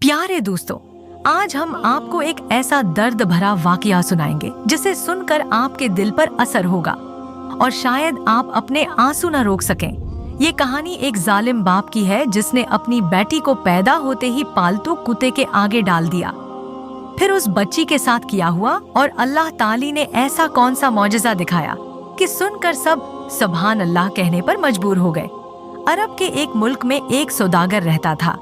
प्यारे दोस्तों, आज हम आपको एक ऐसा दर्द भरा वाकया सुनाएंगे जिसे सुनकर आपके दिल पर असर होगा और शायद आप अपने आंसू न रोक सकें। ये कहानी एक जालिम बाप की है जिसने अपनी बेटी को पैदा होते ही पालतू कुत्ते के आगे डाल दिया। फिर उस बच्ची के साथ किया हुआ और अल्लाह ताली ने ऐसा कौन सा मौजज़ा दिखाया कि सुनकर सब सुभान अल्लाह कहने पर मजबूर हो गए। अरब के एक मुल्क में एक सौदागर रहता था।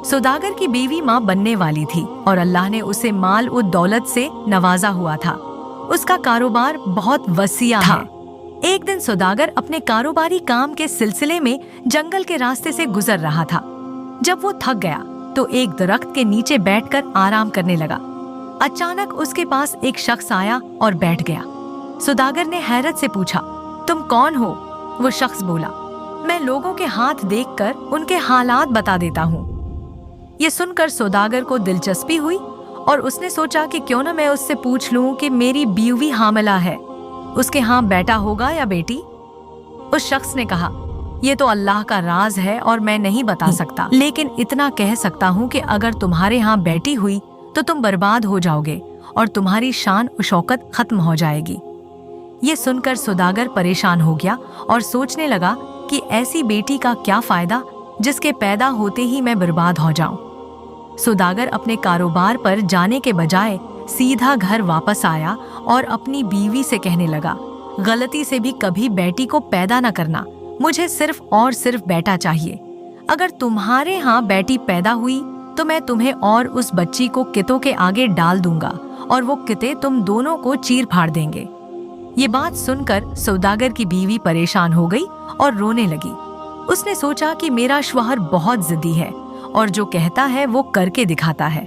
सौदागर की बीवी माँ बनने वाली थी और अल्लाह ने उसे माल और दौलत से नवाजा हुआ था। उसका कारोबार बहुत वसीआ था। एक दिन सौदागर अपने कारोबारी काम के सिलसिले में जंगल के रास्ते से गुजर रहा था। जब वो थक गया तो एक दरख्त के नीचे बैठकर आराम करने लगा। अचानक उसके पास एक शख्स आया और बैठ गया। सौदागर ने हैरत से पूछा, तुम कौन हो? वो शख्स बोला, मैं लोगों के हाथ देखकर उनके हालात बता देता हूँ। ये सुनकर सौदागर को दिलचस्पी हुई और उसने सोचा कि क्यों न मैं उससे पूछ लूं कि मेरी बीवी हामिला है, उसके यहाँ बेटा होगा या बेटी? उस शख्स ने कहा, ये तो अल्लाह का राज है और मैं नहीं बता सकता, लेकिन इतना कह सकता हूँ कि अगर तुम्हारे यहाँ बेटी हुई तो तुम बर्बाद हो जाओगे और तुम्हारी शान और शौकत खत्म हो जाएगी। ये सुनकर सौदागर परेशान हो गया और सोचने लगा कि ऐसी बेटी का क्या फायदा जिसके पैदा होते ही मैं बर्बाद हो जाऊं। सौदागर अपने कारोबार पर जाने के बजाय सीधा घर वापस आया और अपनी बीवी से कहने लगा, गलती से भी कभी बेटी को पैदा न करना, मुझे सिर्फ और सिर्फ बेटा चाहिए। अगर तुम्हारे यहाँ बेटी पैदा हुई तो मैं तुम्हें और उस बच्ची को कितों के आगे डाल दूंगा और वो किते तुम दोनों को चीर फाड़ देंगे। ये बात सुनकर सौदागर की बीवी परेशान हो गई और रोने लगी। उसने सोचा कि मेरा शौहर बहुत जिद्दी है और जो कहता है वो करके दिखाता है।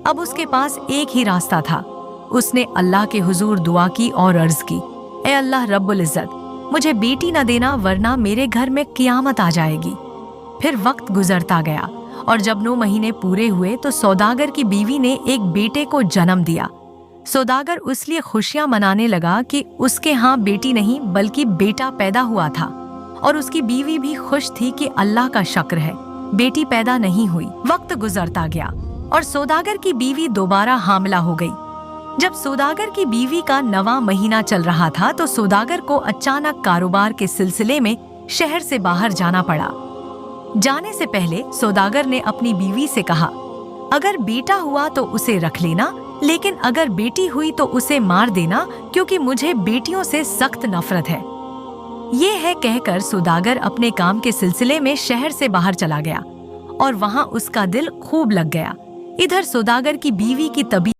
अब उसके पास एक ही रास्ता था। उसने अल्लाह के हुजूर दुआ की और अर्ज की, ए अल्लाह रब्बुल इज्जत, मुझे बेटी न देना वरना मेरे घर में कियामत आ जाएगी। फिर वक्त गुजरता गया और जब 9 महीने पूरे हुए तो सौदागर की बीवी ने एक बेटे को जन्म दिया। सौदागर उसलिए खुशियां मनाने लगा कि उसके यहाँ बेटी नहीं बल्कि बेटा पैदा हुआ था और उसकी बीवी भी खुश थी कि अल्लाह का शुक्र है बेटी पैदा नहीं हुई। वक्त गुजरता गया और सौदागर की बीवी दोबारा हामिला हो गई। जब सौदागर की बीवी का 9वां महीना चल रहा था तो सौदागर को अचानक कारोबार के सिलसिले में शहर से बाहर जाना पड़ा। जाने से पहले सौदागर ने अपनी बीवी से कहा, अगर बेटा हुआ तो उसे रख लेना, लेकिन अगर बेटी हुई तो उसे मार देना, क्योंकि मुझे बेटियों से सख्त नफरत है। ये है कहकर सौदागर अपने काम के सिलसिले में शहर से बाहर चला गया और वहां उसका दिल खूब लग गया। इधर सौदागर की बीवी की तबीयत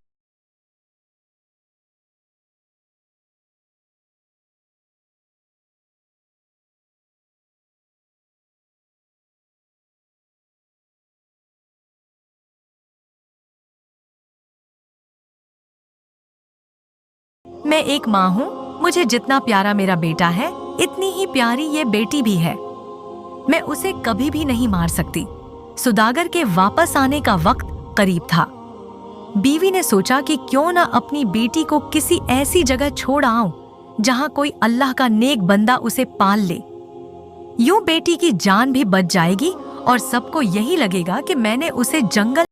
मैं एक माँ हूँ, मुझे जितना प्यारा मेरा बेटा है इतनी ही प्यारी ये बेटी भी है, मैं उसे कभी भी नहीं मार सकती। सौदागर के वापस आने का वक्त करीब था। बीवी ने सोचा कि क्यों न अपनी बेटी को किसी ऐसी जगह छोड़ आऊं जहां कोई अल्लाह का नेक बंदा उसे पाल ले। यूं बेटी की जान भी बच जाएगी और सबको यही लगेगा कि मैंने उसे जंगल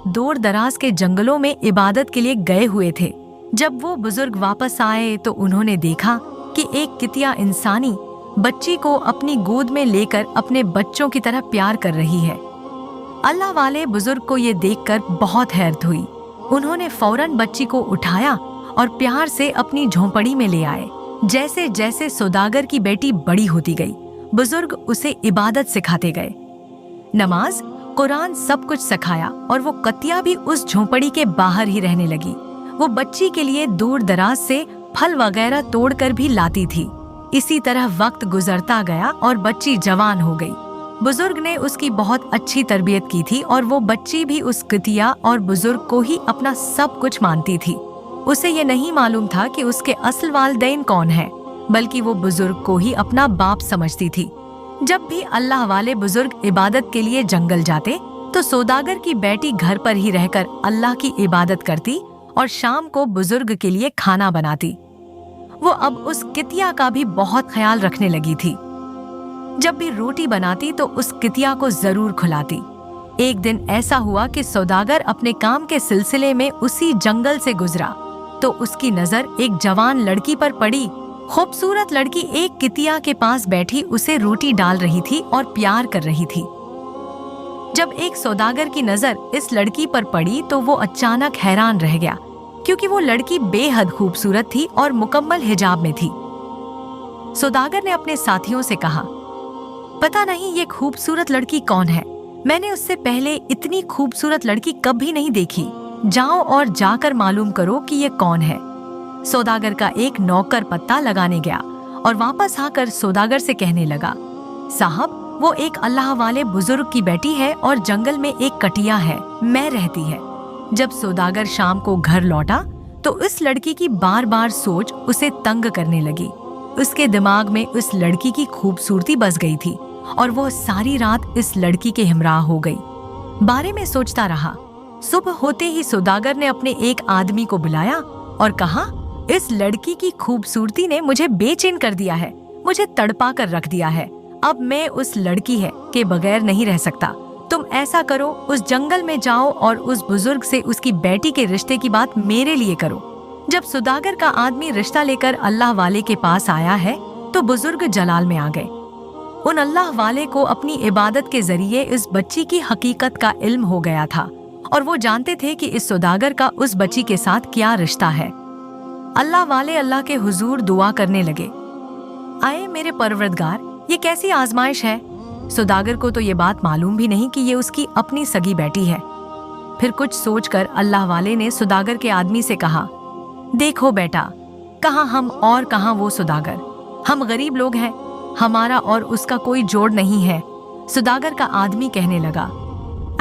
दूर दराज के जंगलों में इबादत के लिए गए हुए थे। जब वो बुजुर्ग वापस आए तो उन्होंने देखा कि एक कितिया इंसानी बच्ची को अपनी गोद में लेकर अपने बच्चों की तरह प्यार कर रही है। अल्लाह वाले बुजुर्ग को ये देखकर बहुत हैरत हुई। उन्होंने फौरन बच्ची को उठाया और प्यार से अपनी झोंपड़ी में ले आए। जैसे जैसे सौदागर की बेटी बड़ी होती गई, बुजुर्ग उसे इबादत सिखाते गए। नमाज, कुरान सब कुछ सिखाया और वो कतिया भी उस झोंपड़ी के बाहर ही रहने लगी। वो बच्ची के लिए दूर दराज से फल वगैरह तोड़कर भी लाती थी। इसी तरह वक्त गुजरता गया और बच्ची जवान हो गई। बुजुर्ग ने उसकी बहुत अच्छी तरबियत की थी और वो बच्ची भी उस कतिया और बुजुर्ग को ही अपना सब कुछ मानती थी। उसे ये नहीं मालूम था कि उसके असल वालिदैन कौन है, बल्कि वो बुजुर्ग को ही अपना बाप समझती थी। जब भी अल्लाह वाले बुजुर्ग इबादत के लिए जंगल जाते तो सौदागर की बेटी घर पर ही रहकर अल्लाह की इबादत करती और शाम को बुजुर्ग के लिए खाना बनाती। वो अब उस कितिया का भी बहुत ख्याल रखने लगी थी। जब भी रोटी बनाती तो उस कितिया को जरूर खिलाती। एक दिन ऐसा हुआ कि सौदागर अपने काम के सिलसिले में उसी जंगल से गुजरा तो उसकी नजर एक जवान लड़की पर पड़ी। खूबसूरत लड़की एक कितिया के पास बैठी उसे रोटी डाल रही थी और प्यार कर रही थी। जब एक सौदागर की नजर इस लड़की पर पड़ी तो वो अचानक हैरान रह गया, क्योंकि वो लड़की बेहद खूबसूरत थी और मुकम्मल हिजाब में थी। सौदागर ने अपने साथियों से कहा, पता नहीं ये खूबसूरत लड़की कौन है। मैंने उससे पहले इतनी खूबसूरत लड़की कभी नहीं देखी। जाओ और जाकर मालूम करो कि ये कौन है। सौदागर का एक नौकर पत्ता लगाने गया और वापस आकर सौदागर से कहने लगा, साहब, वो एक अल्लाह वाले बुजुर्ग की बेटी है और जंगल में एक कटिया है, मैं रहती है। जब सौदागर शाम को घर लौटा तो इस लड़की की बार बार सोच उसे तंग करने लगी। उसके दिमाग में उस लड़की की खूबसूरती बस गई थी और वो सारी रात इस लड़की के हमराह हो गई। बारे में सोचता रहा। सुबह होते ही सौदागर ने अपने एक आदमी को बुलाया और कहा, इस लड़की की खूबसूरती ने मुझे बेचैन कर दिया है, मुझे तड़पा कर रख दिया है। अब मैं उस लड़की है के बगैर नहीं रह सकता। तुम ऐसा करो, उस जंगल में जाओ और उस बुजुर्ग से उसकी बेटी के रिश्ते की बात मेरे लिए करो। जब सौदागर का आदमी रिश्ता लेकर अल्लाह वाले के पास आया है तो बुजुर्ग जलाल में आ गए। उन अल्लाह वाले को अपनी इबादत के जरिए इस बच्ची की हकीकत का इल्म हो गया था और वो जानते थे कि इस सौदागर का उस बच्ची के साथ क्या रिश्ता है। अल्लाह वाले अल्लाह के हुजूर दुआ करने लगे, आए मेरे परवरदिगार, ये कैसी आजमाइश है। सौदागर को तो ये बात मालूम भी नहीं कि ये उसकी अपनी सगी बेटी है। फिर कुछ सोचकर अल्लाह वाले ने सौदागर के आदमी से कहा, देखो बेटा, कहाँ हम और कहाँ वो सौदागर। हम गरीब लोग हैं, हमारा और उसका कोई जोड़ नहीं है। सौदागर का आदमी कहने लगा,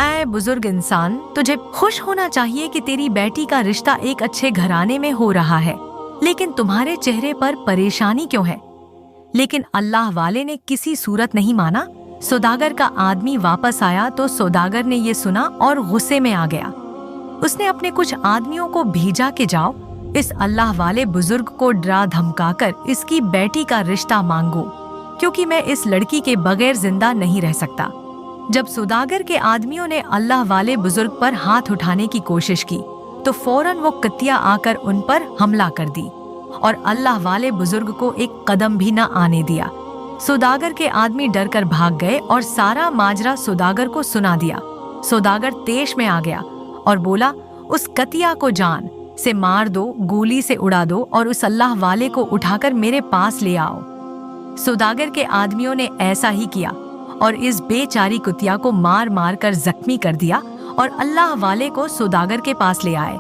ऐ बुजुर्ग इंसान, तुझे खुश होना चाहिए कि तेरी बेटी का रिश्ता एक अच्छे घराने में हो रहा है, लेकिन तुम्हारे चेहरे पर परेशानी क्यों है। लेकिन अल्लाह वाले ने किसी सूरत नहीं माना। सौदागर का आदमी वापस आया तो सौदागर ने ये सुना और गुस्से में आ गया। उसने अपने कुछ आदमियों को भेजा कि जाओ इस अल्लाह वाले बुजुर्ग को डरा धमकाकर इसकी बेटी का रिश्ता मांगो, क्योंकि मैं इस लड़की के बगैर जिंदा नहीं रह सकता। जब सौदागर के आदमियों ने अल्लाह वाले बुजुर्ग पर हाथ उठाने की कोशिश की तो फौरन वो कतिया आकर उन पर हमला कर दी और अल्लाह वाले बुजुर्ग को एक कदम भी न आने दिया। सौदागर के आदमी डरकर भाग गए और सारा माजरा सौदागर को सुना दिया। सौदागर तेश में आ गया और बोला, उस कतिया को जान से मार दो, गोली से उड़ा दो और उस अल्लाह वाले को उठाकर मेरे पास ले आओ। सौदागर के आदमियों ने ऐसा ही किया और इस बेचारी कुतिया को मार मार कर जख्मी कर दिया और अल्लाह वाले को सौदागर के पास ले आए।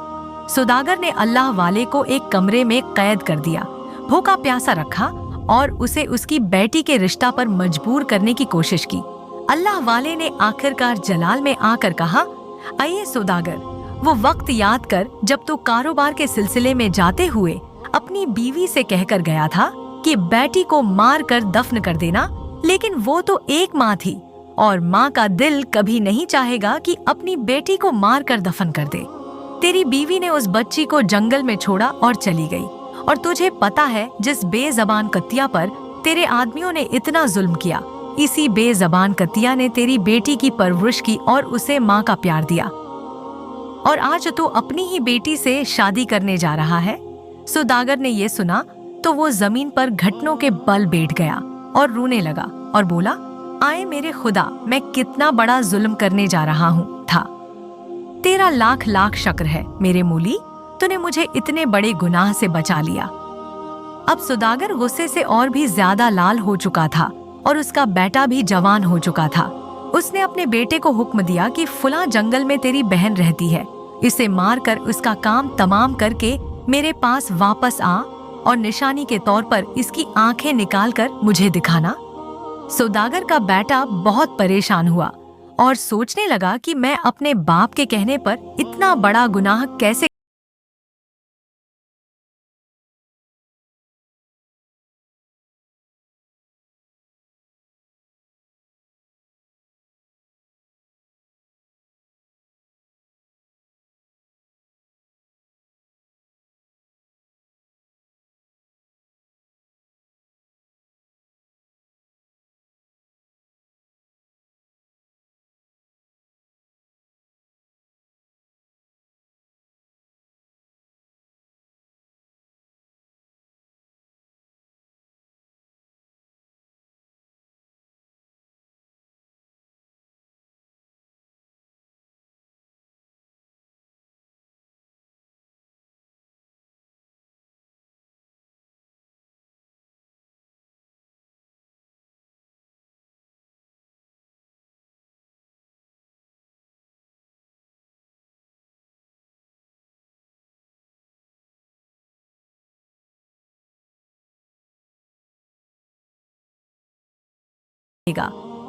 सौदागर ने अल्लाह वाले को एक कमरे में कैद कर दिया, भूखा प्यासा रखा और उसे उसकी बेटी के रिश्ता पर मजबूर करने की कोशिश की। अल्लाह वाले ने आखिरकार जलाल में आकर कहा, आइए सौदागर, वो वक्त याद कर जब तू कारोबार के सिलसिले में जाते हुए अपनी बीवी से कहकर गया था कि बेटी को मार कर दफन कर देना, लेकिन वो तो एक माँ थी और माँ का दिल कभी नहीं चाहेगा कि अपनी बेटी को मार कर दफन कर दे। तेरी बीवी ने उस बच्ची को जंगल में छोड़ा और चली गई और तुझे पता है जिस बेजबान कतिया पर तेरे आदमियों ने इतना जुल्म किया, इसी बेजबान कतिया ने तेरी बेटी की परवरिश की और उसे माँ का प्यार दिया। और आज तो अपनी ही बेटी से शादी करने जा रहा है। सौदागर ने ये सुना तो वो जमीन पर घुटनों के बल बैठ गया और रोने लगा और बोला, आए मेरे खुदा, मैं कितना बड़ा जुल्म करने जा रहा हूँ था। तेरा लाख लाख शुक्र है मेरे मूली, तूने मुझे इतने बड़े गुनाह से बचा लिया। अब सौदागर गुस्से से और भी ज्यादा लाल हो चुका था और उसका बेटा भी जवान हो चुका था। उसने अपने बेटे को हुक्म दिया कि फुला जंगल में तेरी बहन रहती है, इसे मार कर उसका काम तमाम करके मेरे पास वापस आ और निशानी के तौर पर इसकी आंखें निकाल कर मुझे दिखाना। सौदागर का बेटा बहुत परेशान हुआ और सोचने लगा कि मैं अपने बाप के कहने पर इतना बड़ा गुनाह कैसे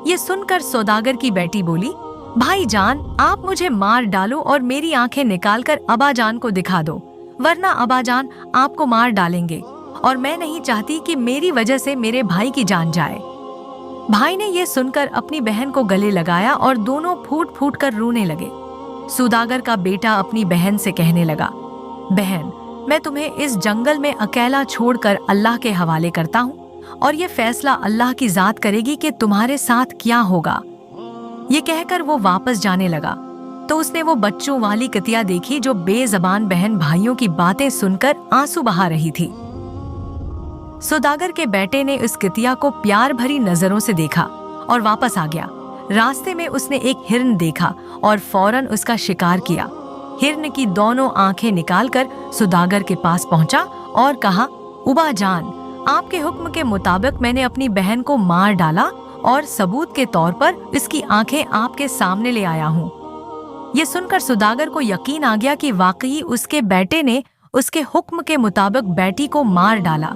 ये सुनकर सौदागर की बेटी बोली, भाई जान, आप मुझे मार डालो और मेरी आंखें निकालकर अबा जान को दिखा दो, वरना अबा जान आपको मार डालेंगे और मैं नहीं चाहती कि मेरी वजह से मेरे भाई की जान जाए। भाई ने ये सुनकर अपनी बहन को गले लगाया और दोनों फूट फूट कर रोने लगे। सौदागर का बेटा अपनी बहन से कहने लगा, बहन, मैं तुम्हें इस जंगल में अकेला छोड़कर अल्लाह के हवाले करता हूँ और ये फैसला अल्लाह की जात करेगी कि तुम्हारे साथ क्या होगा। ये कहकर वो वापस जाने लगा तो उसने वो बच्चों वाली कतिया देखी जो बेजबान बहन भाइयों की बातें सुनकर आंसू बहा रही थी। सौदागर के बेटे ने उस कतिया को प्यार भरी नजरों से देखा और वापस आ गया। रास्ते में उसने एक हिरन देखा और फौरन उसका शिकार किया। हिरन की दोनों आंखें निकालकर सौदागर के पास पहुंचा और कहा, उबा जान, आपके हुक्म के मुताबिक मैंने अपनी बहन को मार डाला और सबूत के तौर पर इसकी आंखें आपके सामने ले आया हूँ। ये सुनकर सौदागर को यकीन आ गया कि वाकई उसके बेटे ने उसके हुक्म के मुताबिक बेटी को मार डाला।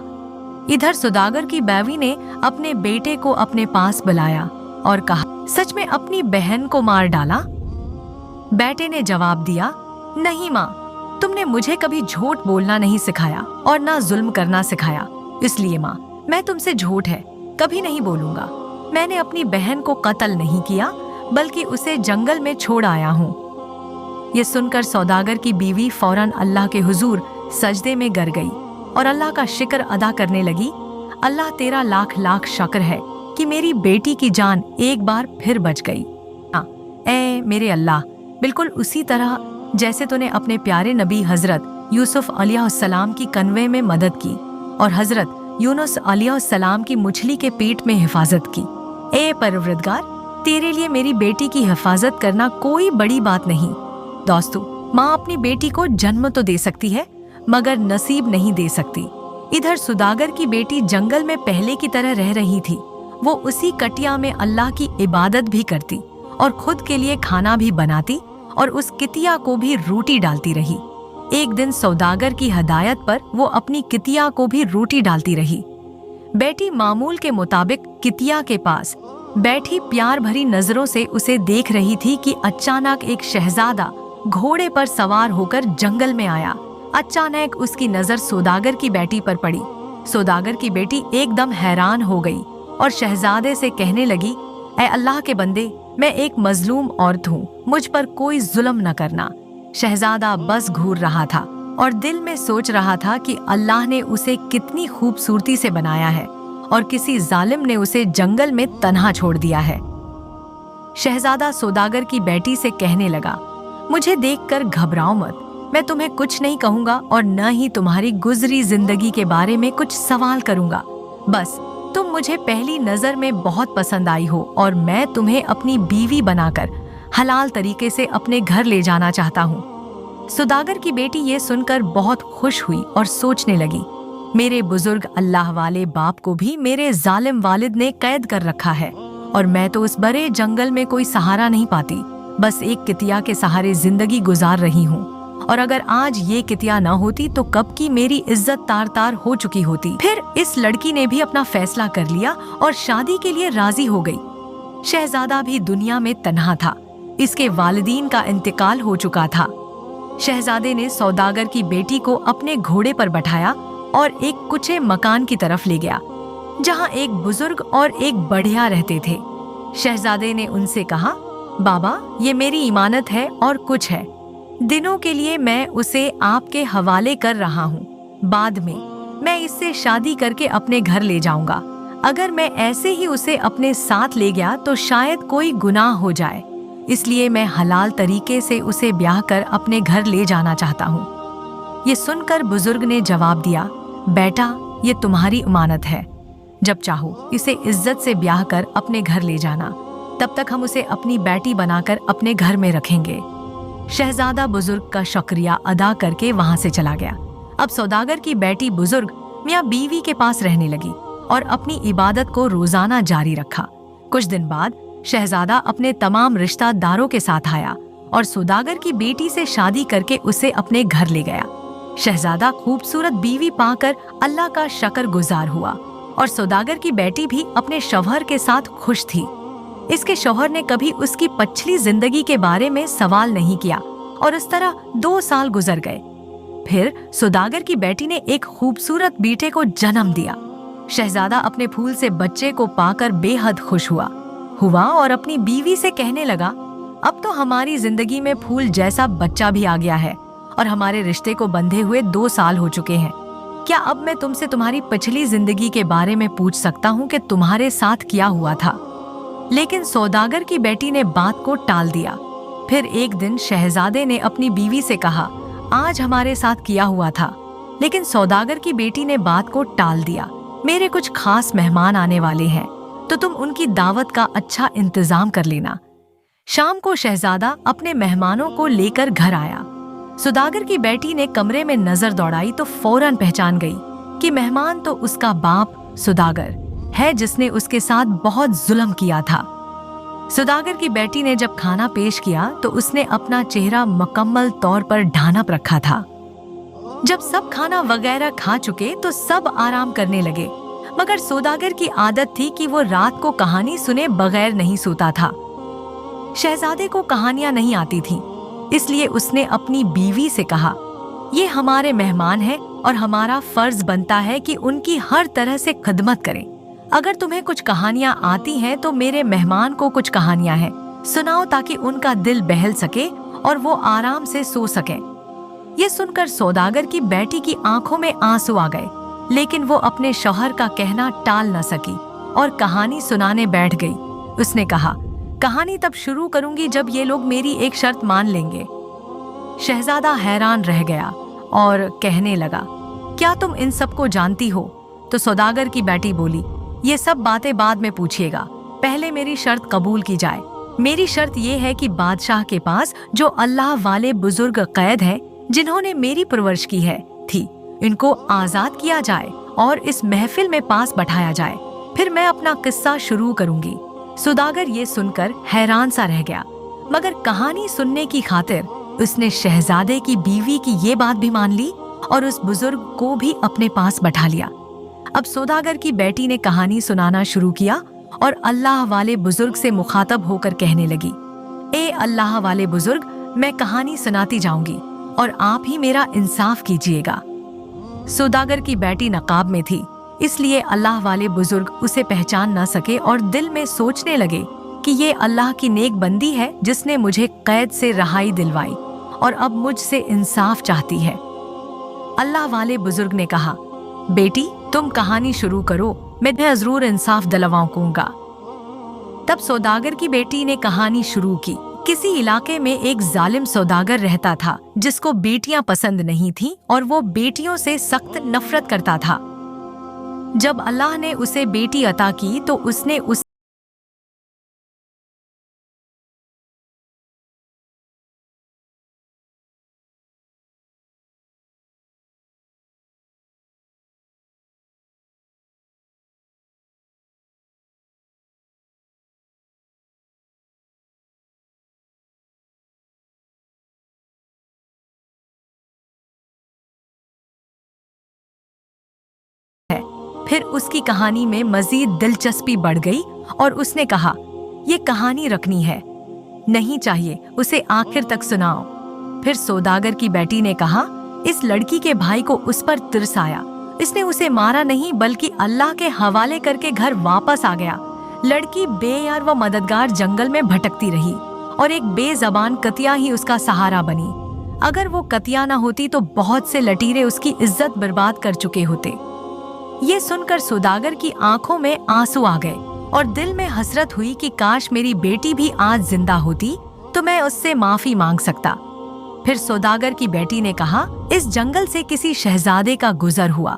इधर सौदागर की बीवी ने अपने बेटे को अपने पास बुलाया और कहा, सच में अपनी बहन को मार डाला? बेटे ने जवाब दिया, नहीं माँ, तुमने मुझे कभी झूठ बोलना नहीं सिखाया और ना जुल्म करना सिखाया, इसलिए माँ, मैं तुमसे झूठ है कभी नहीं बोलूंगा। मैंने अपनी बहन को कत्ल नहीं किया बल्कि उसे जंगल में छोड़ आया हूँ। ये सुनकर सौदागर की बीवी फौरन अल्लाह के हुजूर सजदे में गिर गई और अल्लाह का शुक्र अदा करने लगी। अल्लाह तेरा लाख लाख शुक्र है कि मेरी बेटी की जान एक बार फिर बच गई। ए मेरे अल्लाह, बिल्कुल उसी तरह जैसे तूने अपने प्यारे नबी हजरत यूसुफ अलैहिस्सलाम की कन्वे में मदद की और हजरत यूनुस अलैहिस्सलाम की मुछली के पेट में हिफाजत की। ए परवरदिगार, तेरे लिए मेरी बेटी की हिफाजत करना कोई बड़ी बात नहीं। दोस्तों, माँ अपनी बेटी को जन्म तो दे सकती है मगर नसीब नहीं दे सकती। इधर सौदागर की बेटी जंगल में पहले की तरह रह रही थी। वो उसी कटिया में अल्लाह की इबादत भी करती और खुद के लिए खाना भी बनाती और उस कितिया को भी रोटी डालती रही। एक दिन सौदागर की हदायत पर वो अपनी कितिया को भी रोटी डालती रही। बेटी मामूल के मुताबिक कितिया के पास बैठी प्यार भरी नजरों से उसे देख रही थी कि अचानक एक शहजादा घोड़े पर सवार होकर जंगल में आया। अचानक उसकी नजर सौदागर की बेटी पर पड़ी। सौदागर की बेटी एकदम हैरान हो गई और शहजादे से कहने लगी, ऐ अल्लाह के बंदे, मैं एक मजलूम औरत हूँ, मुझ पर कोई जुल्म न करना। शहजादा बस घूर रहा था और दिल में सोच रहा था कि अल्लाह ने उसे कितनी खूबसूरती से बनाया है और किसी जालिम ने उसे जंगल में तन्हा छोड़ दिया है। शहजादा सौदागर की बेटी से कहने लगा, मुझे देखकर घबराओ मत। मैं तुम्हें कुछ नहीं कहूंगा और न ही तुम्हारी गुजरी जिंदगी के बारे में कुछ सवाल करूंगा। बस तुम मुझे पहली नजर में बहुत पसंद आई हो और मैं तुम्हें अपनी बीवी बनाकर हलाल तरीके से अपने घर ले जाना चाहता हूँ। सौदागर की बेटी ये सुनकर बहुत खुश हुई और सोचने लगी, मेरे बुजुर्ग अल्लाह वाले बाप को भी मेरे जालिम वालिद ने कैद कर रखा है और मैं तो उस बड़े जंगल में कोई सहारा नहीं पाती, बस एक कितिया के सहारे जिंदगी गुजार रही हूँ। और अगर आज ये कितिया न होती तो कब की मेरी इज्जत तार तार हो चुकी होती। फिर इस लड़की ने भी अपना फैसला कर लिया और शादी के लिए राजी हो गई। शहजादा भी दुनिया में तन्हा था, इसके वालिदीन का इंतकाल हो चुका था। शहजादे ने सौदागर की बेटी को अपने घोड़े पर बैठाया और एक कुचे मकान की तरफ ले गया, जहां एक बुजुर्ग और एक बढ़िया रहते थे। शहजादे ने उनसे कहा, बाबा, ये मेरी इमानत है और कुछ है, दिनों के लिए मैं उसे आपके हवाले कर रहा हूँ। बाद में मैं इससे शादी करके अपने घर ले जाऊंगा। अगर मैं ऐसे ही उसे अपने साथ ले गया तो शायद कोई गुनाह हो जाए, इसलिए मैं हलाल तरीके से उसे ब्याह कर अपने घर ले जाना चाहता हूँ। ये सुनकर बुजुर्ग ने जवाब दिया, बेटा, ये तुम्हारी इमानत है, जब चाहो इसे इज्जत से ब्याह कर अपने घर ले जाना, तब तक हम उसे अपनी बेटी बनाकर अपने घर में रखेंगे। शहजादा बुजुर्ग का शुक्रिया अदा करके वहां से चला गया। अब सौदागर की बेटी बुजुर्ग मियां बीवी के पास रहने लगी और अपनी इबादत को रोजाना जारी रखा। कुछ दिन बाद शहजादा अपने तमाम रिश्तेदारों के साथ आया और सौदागर की बेटी से शादी करके उसे अपने घर ले गया। शहजादा खूबसूरत बीवी पाकर अल्लाह का शुक्रगुजार हुआ और सौदागर की बेटी भी अपने शौहर के साथ खुश थी। इसके शौहर ने कभी उसकी पिछली जिंदगी के बारे में सवाल नहीं किया और इस तरह 2 साल गुजर गए। फिर सौदागर की बेटी ने एक खूबसूरत बेटे को जन्म दिया। शहजादा अपने फूल से बच्चे को पाकर बेहद खुश हुआ और अपनी बीवी से कहने लगा, अब तो हमारी जिंदगी में फूल जैसा बच्चा भी आ गया है और हमारे रिश्ते को बंधे हुए 2 साल हो चुके हैं। क्या अब मैं तुमसे तुम्हारी पिछली जिंदगी के बारे में पूछ सकता हूँ कि तुम्हारे साथ क्या हुआ था? लेकिन सौदागर की बेटी ने बात को टाल दिया। फिर एक दिन शहजादे ने अपनी बीवी से कहा, आज हमारे साथ किया हुआ था। लेकिन सौदागर की बेटी ने बात को टाल दिया, मेरे कुछ खास मेहमान आने वाले हैं, तो तुम उनकी दावत का अच्छा इंतजाम कर लेना। शाम को शहजादा अपने मेहमानों को लेकर घर आया। सौदागर की बेटी ने कमरे में नजर दौड़ाई तो फौरन पहचान गई कि मेहमान तो उसका बाप सौदागर है, जिसने उसके साथ बहुत जुल्म किया था। सौदागर की बेटी ने जब खाना पेश किया तो उसने अपना चेहरा मुकम्मल तौर पर ढांप रखा था। जब सब खाना वगैरह खा चुके तो सब आराम करने लगे, मगर सौदागर की आदत थी कि वो रात को कहानी सुने बगैर नहीं सोता था। शहजादे को कहानियां नहीं आती थीं, इसलिए उसने अपनी बीवी से कहा, ये हमारे मेहमान हैं और हमारा फर्ज बनता है कि उनकी हर तरह से खिदमत करें। अगर तुम्हें कुछ कहानियां आती हैं तो मेरे मेहमान को कुछ कहानियां हैं, सुनाओ ताकि उनका दिल बहल सके और वो आराम से सो सके। ये सुनकर सौदागर की बेटी की आंखों में आंसू आ गए, लेकिन वो अपने शौहर का कहना टाल न सकी और कहानी सुनाने बैठ गई। उसने कहा, कहानी तब शुरू करूंगी जब ये लोग मेरी एक शर्त मान लेंगे। शहजादा हैरान रह गया और कहने लगा, क्या तुम इन सब को जानती हो? तो सौदागर की बेटी बोली, ये सब बातें बाद में पूछिएगा, पहले मेरी शर्त कबूल की जाए। मेरी शर्त ये है कि बादशाह के पास जो अल्लाह वाले बुजुर्ग कैद हैं, जिन्होंने मेरी परवरिश की है थी, इनको आजाद किया जाए और इस महफिल में पास बैठाया जाए, फिर मैं अपना किस्सा शुरू करूंगी। सौदागर ये सुनकर हैरान सा रह गया, मगर कहानी सुनने की खातिर उसने शहजादे की बीवी की ये बात भी मान ली और उस बुजुर्ग को भी अपने पास बैठा लिया। अब सौदागर की बेटी ने कहानी सुनाना शुरू किया और अल्लाह वाले बुजुर्ग से मुखातब होकर कहने लगी, ए अल्लाह वाले बुजुर्ग, मैं कहानी सुनाती जाऊंगी और आप ही मेरा इंसाफ कीजिएगा। सौदागर की बेटी नकाब में थी, इसलिए अल्लाह वाले बुजुर्ग उसे पहचान न सके और दिल में सोचने लगे कि ये अल्लाह की नेक बंदी है जिसने मुझे कैद से रहाई दिलवाई और अब मुझसे इंसाफ चाहती है। अल्लाह वाले बुजुर्ग ने कहा, बेटी तुम कहानी शुरू करो, मैं जरूर इंसाफ दिलवाऊंगा। तब सौदागर की बेटी ने कहानी शुरू की किसी इलाके में एक जालिम सौदागर रहता था जिसको बेटियां पसंद नहीं थीं और वो बेटियों से सख्त नफरत करता था। जब अल्लाह ने उसे बेटी अता की तो उसने उस फिर उसकी कहानी में मजीद दिलचस्पी बढ़ गई और उसने कहा, ये कहानी रखनी है। नहीं चाहिए, उसे आखिर तक सुनाओ। फिर सौदागर की बेटी ने कहा, इस लड़की के भाई को उस पर तिरस आया। इसने उसे मारा नहीं बल्कि अल्लाह के हवाले करके घर वापस आ गया। लड़की बेयार व मददगार जंगल में भटकती रही और एक बेजबान कतिया ही उसका सहारा बनी। अगर वो कतिया न होती तो बहुत से लटीरे उसकी इज्जत बर्बाद कर चुके होते। ये सुनकर सौदागर की आंखों में आंसू आ गए और दिल में हसरत हुई कि काश मेरी बेटी भी आज जिंदा होती तो मैं उससे माफी मांग सकता। फिर सौदागर की बेटी ने कहा, इस जंगल से किसी शहजादे का गुजर हुआ।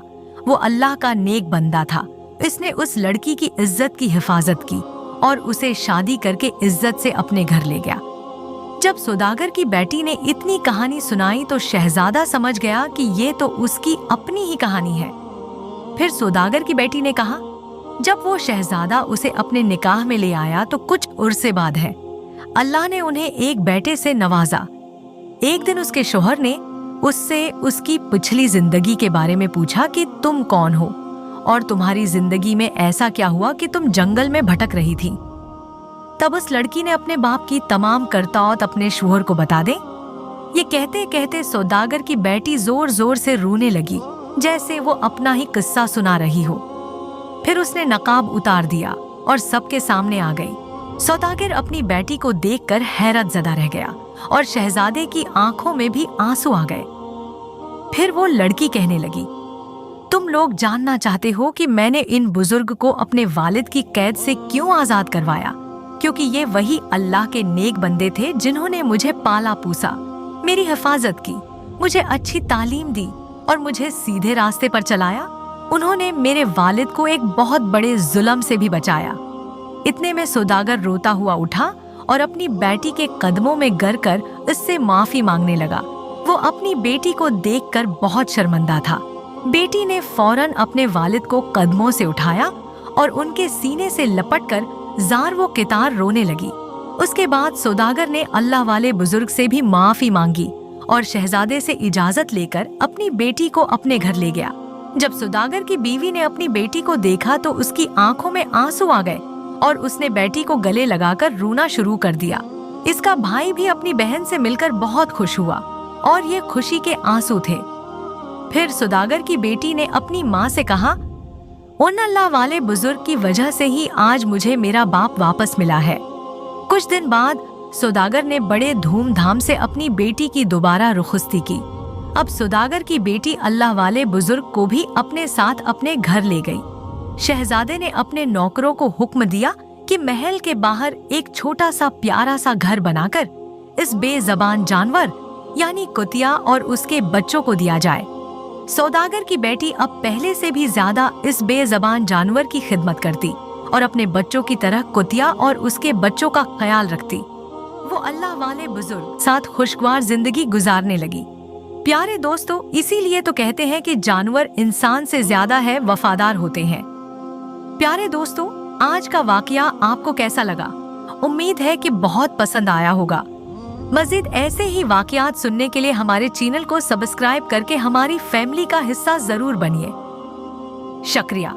वो अल्लाह का नेक बंदा था। इसने उस लड़की की इज्जत की हिफाजत की और उसे शादी करके इज्जत से अपने घर ले गया। जब सौदागर की बेटी ने इतनी कहानी सुनाई तो शहजादा समझ गया कि ये तो उसकी अपनी ही कहानी है। फिर सौदागर की बेटी ने कहा, जब वो शहजादा उसे अपने निकाह में ले आया तो कुछ उर्से बाद है। अल्लाह ने उन्हें एक बेटे से नवाजा। एक दिन उसके शौहर ने उससे उसकी पिछली जिंदगी के बारे में पूछा कि तुम कौन हो और तुम्हारी जिंदगी में ऐसा क्या हुआ कि तुम जंगल में भटक रही थी। तब उस लड़की ने अपने बाप की तमाम करतौत अपने शौहर को बता दे। ये कहते कहते सौदागर की बेटी जोर जोर से रोने लगी जैसे वो अपना ही किस्सा सुना रही हो। फिर उसने नकाब उतार दिया और सबके सामने आ गई। सौदागर अपनी बेटी को देखकर हैरत ज़दा रह गया और शहजादे की आंखों में भी आंसू आ गए। फिर वो लड़की कहने लगी, तुम लोग जानना चाहते हो कि मैंने इन बुजुर्ग को अपने वालिद की कैद से क्यों आजाद करवाया? क्योंकि ये वही अल्लाह के नेक बंदे थे जिन्होंने मुझे पाला पूसा, मेरी हिफाजत की, मुझे अच्छी तालीम दी और मुझे सीधे रास्ते पर चलाया। उन्होंने मेरे वालिद को एक बहुत बड़े जुल्म से भी बचाया। इतने में सौदागर रोता हुआ उठा और अपनी बेटी के कदमों में गिर कर उससे माफी मांगने लगा। वो अपनी बेटी को देखकर बहुत शर्मिंदा था। बेटी ने फौरन अपने वालिद को कदमों से उठाया और उनके सीने से लपटकर जार वो कितार रोने लगी। उसके बाद सौदागर ने अल्लाह वाले बुजुर्ग से भी माफी मांगी और शहजादे से इजाजत लेकर अपनी बेटी को अपने घर ले गया। जब सौदागर की बीवी ने अपनी बेटी को देखा तो उसकी आंखों में आंसू आ गए और उसने बेटी को गले लगाकर रोना शुरू कर दिया। इसका भाई भी अपनी बहन से मिलकर बहुत खुश हुआ और ये खुशी के आंसू थे। फिर सौदागर की बेटी ने अपनी माँ से कहा, उन अल्लाह वाले बुजुर्ग की वजह से ही आज मुझे मेरा बाप वापस मिला है। कुछ दिन बाद सौदागर ने बड़े धूमधाम से अपनी बेटी की दोबारा रुखसती की। अब सौदागर की बेटी अल्लाह वाले बुजुर्ग को भी अपने साथ अपने घर ले गई। शहजादे ने अपने नौकरों को हुक्म दिया कि महल के बाहर एक छोटा सा प्यारा सा घर बनाकर इस बेजबान जानवर यानी कुतिया और उसके बच्चों को दिया जाए। सौदागर की बेटी अब पहले से भी ज्यादा इस बेजबान जानवर की खिदमत करती और अपने बच्चों की तरह कुतिया और उसके बच्चों का ख्याल रखती। वो अल्लाह वाले बुजुर्ग साथ खुशगवार जिंदगी गुजारने लगी। प्यारे दोस्तों, इसीलिए तो कहते हैं कि जानवर इंसान से ज्यादा है वफादार होते हैं। प्यारे दोस्तों, आज का वाकया आपको कैसा लगा? उम्मीद है कि बहुत पसंद आया होगा। मजीद ऐसे ही वाकयात सुनने के लिए हमारे चैनल को सब्सक्राइब करके हमारी फैमिली का हिस्सा जरूर बनिए। शुक्रिया।